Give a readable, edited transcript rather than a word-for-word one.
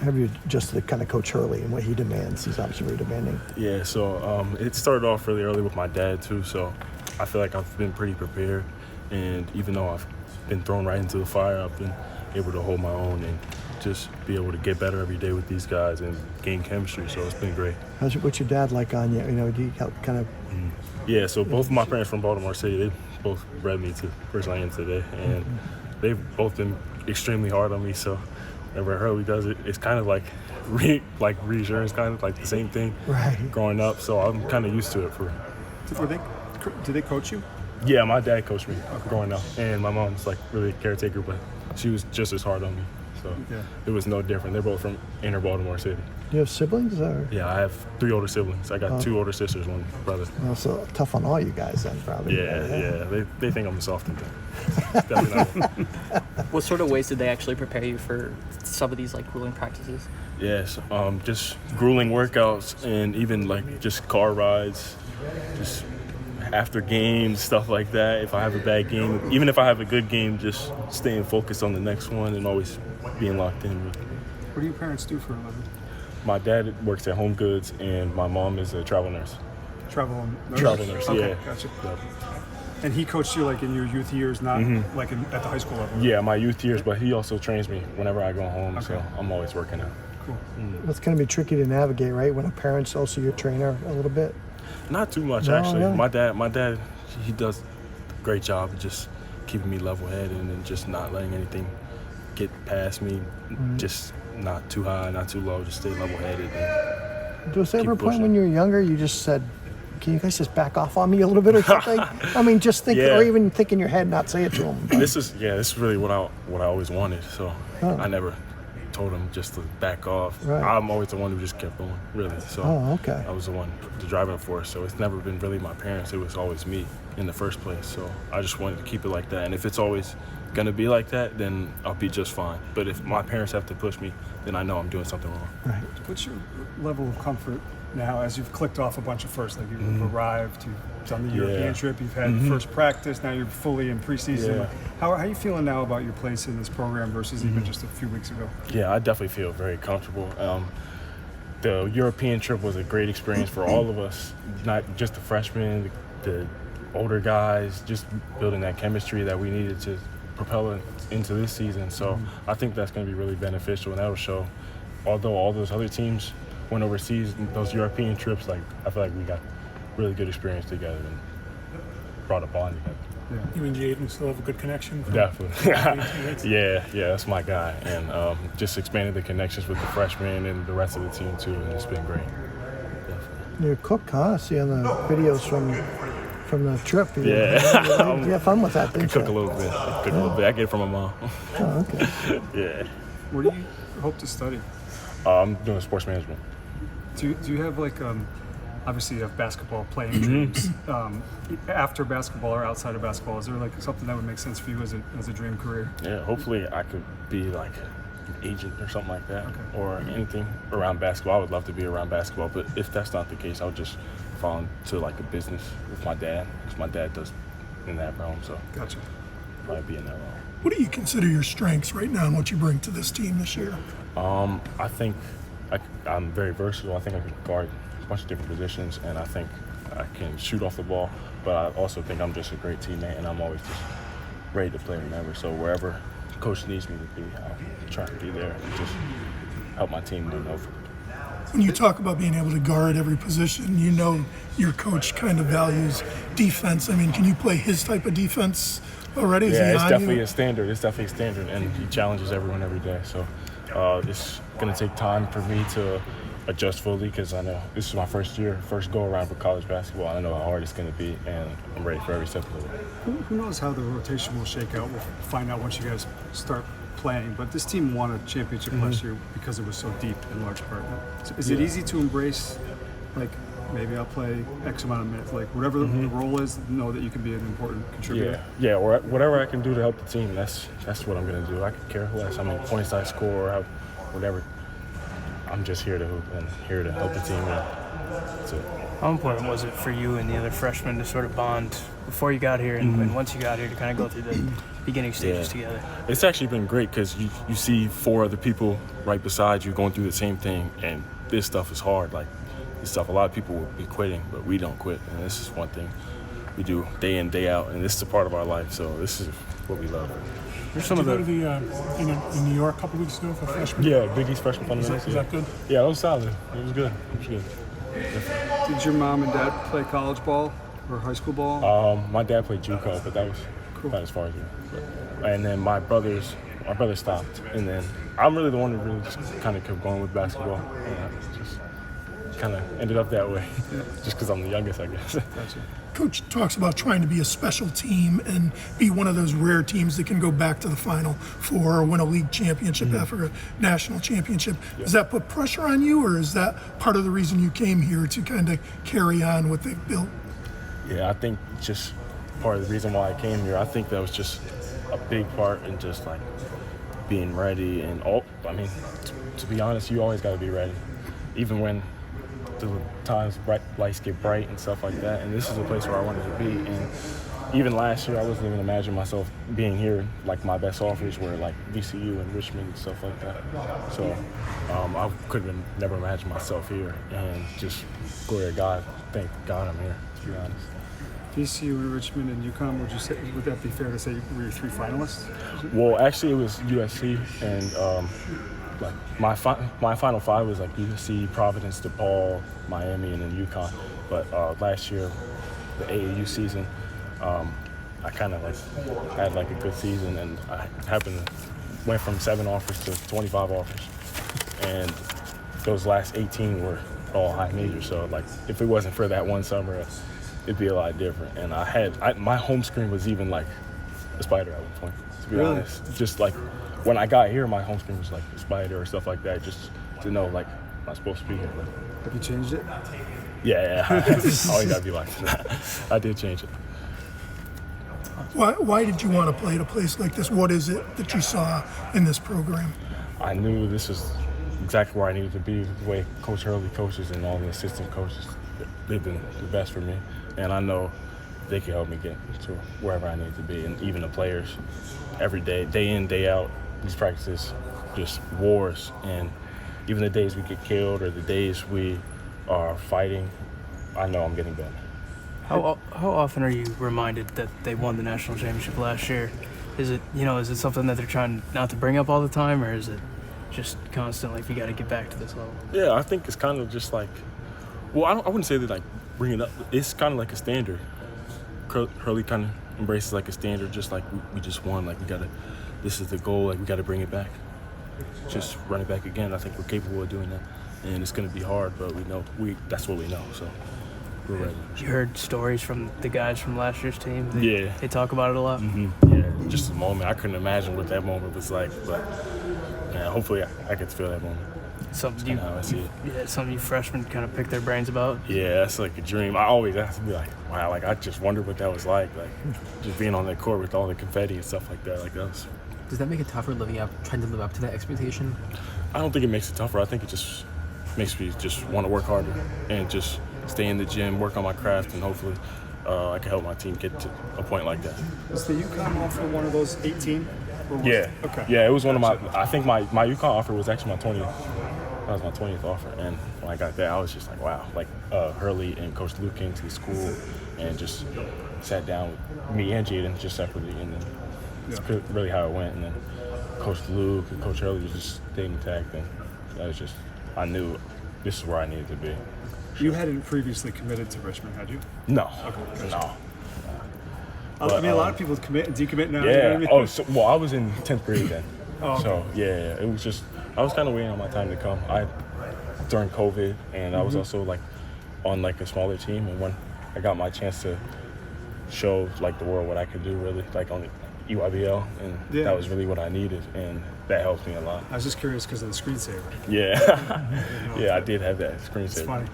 have you adjusted to kind of Coach Hurley and what he demands? He's obviously very demanding. Yeah, so it started off really early with my dad too, so I feel like I've been pretty prepared, and even though I've been thrown right into the fire, I've been able to hold my own and just be able to get better every day with these guys and gain chemistry, so it's been great. What's your dad like on you? Do you help kind of... Yeah, so both of my parents from Baltimore City, they both bred me to the person I am today, and they've both been extremely hard on me, so whenever Hurley does it, it's kind of like reassurance, kind of like the same thing growing up, so I'm kind of used to it. Did they coach you? Yeah, my dad coached me growing up, and my mom's like really a caretaker, but she was just as hard on me. So it was no different. They're both from inner Baltimore City. Do you have siblings? Or? Yeah, I have 3 older siblings. I got 2 older sisters, 1 brother. Well, so tough on all you guys then, probably. Yeah. They think I'm a softy, but definitely not. What sort of ways did they actually prepare you for some of these like grueling practices? Yes, just grueling workouts, and even like just car rides, just after games, stuff like that. If I have a bad game, even if I have a good game, just staying focused on the next one and always being locked in. What do your parents do for a living? My dad works at Home Goods, and my mom is a travel nurse. Travel nurse? Travel nurse, okay, yeah. Gotcha. Yep. And he coached you like in your youth years, not like at the high school level? Yeah, my youth years, but he also trains me whenever I go home, so I'm always working out. Cool. That's going to be tricky to navigate, right? When a parent's also your trainer a little bit? Not too much, actually. Really? My dad, he does a great job of just keeping me level-headed and just not letting anything get past me. Just not too high, not too low, just stay level-headed. Was there ever a point when you were younger you just said, can you guys just back off on me a little bit or something? I mean, just think, or even think in your head, not say it to them. This is really what I always wanted, so I never told him just to back off. Right. I'm always the one who just kept going, really. So I was the one, the driving force. So it's never been really my parents. It was always me in the first place. So I just wanted to keep it like that. And if it's always going to be like that, then I'll be just fine. But if my parents have to push me, then I know I'm doing something wrong. Right. What's your level of comfort now as you've clicked off a bunch of firsts? Like you've arrived, you've done the European trip, you've had first practice, now you're fully in preseason. Yeah. How are you feeling now about your place in this program versus even just a few weeks ago? Yeah, I definitely feel very comfortable. The European trip was a great experience for all of us, not just the freshmen, the older guys, just building that chemistry that we needed to propel into this season. So I think that's going to be really beneficial, and that'll show. Although all those other teams went overseas, those European trips, like I feel like we got really good experience together and brought a bond together. Yeah. You and Jaden still have a good connection? Definitely. Yeah, that's my guy. And just expanding the connections with the freshmen and the rest of the team too, and it's been great. Definitely. You're a cook, huh? I see on the videos from the trip. You had fun with that, didn't you? Cook a little bit. I get it from my mom. Oh, okay. Yeah. What do you hope to study? I'm doing sports management. Do you have like obviously you have basketball playing dreams after basketball or outside of basketball? Is there like something that would make sense for you as a dream career? Yeah, hopefully I could be like an agent or something like that, or anything around basketball. I would love to be around basketball, but if that's not the case, I'll just fall into like a business with my dad, because my dad does in that realm. So Gotcha. Probably be in that realm. What do you consider your strengths right now and what you bring to this team this year? I think I'm very versatile. I think I can guard a bunch of different positions, and I think I can shoot off the ball, but I also think I'm just a great teammate, and I'm always just ready to play whenever. So wherever coach needs me to be, I'll try to be there and just help my team win over. When you talk about being able to guard every position, you know your coach kind of values defense. I mean, can you play his type of defense already? Yeah, it's definitely a standard. It's definitely a standard, and he challenges everyone every day. So it's going to take time for me to adjust fully, because I know this is my first go around for college basketball. I know how hard it's going to be, and I'm ready for every step of the way. Who knows how the rotation will shake out? We'll find out once you guys start playing. But this team won a championship last year because it was so deep in large part. So is it easy to embrace, like, maybe I'll play X amount of minutes, like whatever the role is, know that you can be an important contributor? Yeah, or whatever I can do to help the team, that's what I'm going to do. I could care less. I mean, points I score or whatever. I'm just here to hoop and here to help the team win. That's it. How important was it for you and the other freshmen to sort of bond before you got here and once you got here to kind of go through beginning stages together? It's actually been great because you see 4 other people right beside you going through the same thing, and this stuff is hard. Like, this stuff, a lot of people will be quitting, but we don't quit, and this is one thing we do day in, day out, and this is a part of our life, so this is what we love. Did you go to the in New York a couple weeks ago for freshman? Yeah, Big East freshman fundamentals. Is that good? Yeah, it was solid. It was good. It was good. Did your mom and dad play college ball or high school ball? My dad played JUCO, but that was about as far as we went. And then my brother stopped, and then I'm really the one who really just kind of kept going with basketball. And just kind of ended up that way, just because I'm the youngest, I guess. Gotcha. Coach talks about trying to be a special team and be one of those rare teams that can go back to the Final Four or win a league championship after a national championship. Yeah. Does that put pressure on you, or is that part of the reason you came here to kind of carry on what they've built? Yeah, I think just part of the reason why I came here, I think that was just a big part in just like being ready and all. I mean, to be honest, you always got to be ready, even when the times lights get bright and stuff like that. And this is a place where I wanted to be. And even last year, I wasn't even imagining myself being here. Like, my best offers were like VCU and Richmond and stuff like that. So I could have never imagined myself here. And just glory to God, thank God I'm here, to be honest. VCU and Richmond and UConn, would that be fair to say were your 3 finalists? Well, actually, it was USC, and like my final 5 was like USC, Providence, DePaul, Miami, and then UConn. But last year, the AAU season, I kind of like had like a good season, and I went from 7 offers to 25 offers, and those last 18 were all high majors. So like, if it wasn't for that one summer, it'd be a lot different. And my home screen was even like a spider at one point, to be honest. Just like when I got here, my home screen was like a spider or stuff like that, just to know like I'm not supposed to be here. But Have you changed it? yeah. Always gotta be like that. I did change it. Why did you want to play at a place like this? What is it that you saw in this program? I knew this was exactly where I needed to be. The way Coach Hurley coaches and all the assistant coaches, they've been the best for me. And I know they can help me get to wherever I need to be. And even the players, every day, day in, day out, these practices, just wars. And even the days we get killed or the days we are fighting, I know I'm getting better. How often are you reminded that they won the national championship last year? Is it something that they're trying not to bring up all the time, or is it just constantly, if you got to get back to this level? Yeah, I think it's kind of just like, well, I wouldn't say that like bring it up. It's kind of like a standard. Hurley kind of embraces like a standard, just like we just won. Like, this is the goal. Like, we got to bring it back. Just run it back again. I think we're capable of doing that, and it's going to be hard, but we know that's what we know. So we're ready. You heard stories from the guys from last year's team? They talk about it a lot? Mm-hmm. Yeah, just a moment. I couldn't imagine what that moment was like, but yeah, hopefully I get to feel that moment. Something How I see it. Yeah, something you freshmen kind of pick their brains about? Yeah, that's like a dream. I always have to be like, wow, like I just wondered what that was like just being on that court with all the confetti and stuff like that. Like, that was. Does that make it tougher trying to live up to that expectation? I don't think it makes it tougher. I think it just makes me just want to work harder and just stay in the gym, work on my craft, and hopefully I can help my team get to a point like that. Was the UConn offer one of those 18? Yeah. Okay. Yeah, it was one of my. I think my UConn offer was actually my 20th. That was my 20th offer, and when I got that, I was just like, wow. Like, Hurley and Coach Luke came to the school and just sat down with me and Jaden just separately, and then that's really how it went. And then Coach Luke and Coach Hurley was just staying intact, and that was just, I knew this is where I needed to be. You hadn't previously committed to Richmond, had you? No. Okay. No. I mean, a lot of people commit and decommit now. Yeah. You know what I mean? Well, I was in 10th grade then. Oh, okay. So yeah, it was just, I was kind of waiting on my time to come. During COVID, and I was also like on like a smaller team, and when I got my chance to show like the world what I could do, really like on the EYBL, and that was really what I needed, and that helped me a lot. I was just curious because of the screensaver. Yeah. Yeah, I did have that screensaver. It's funny.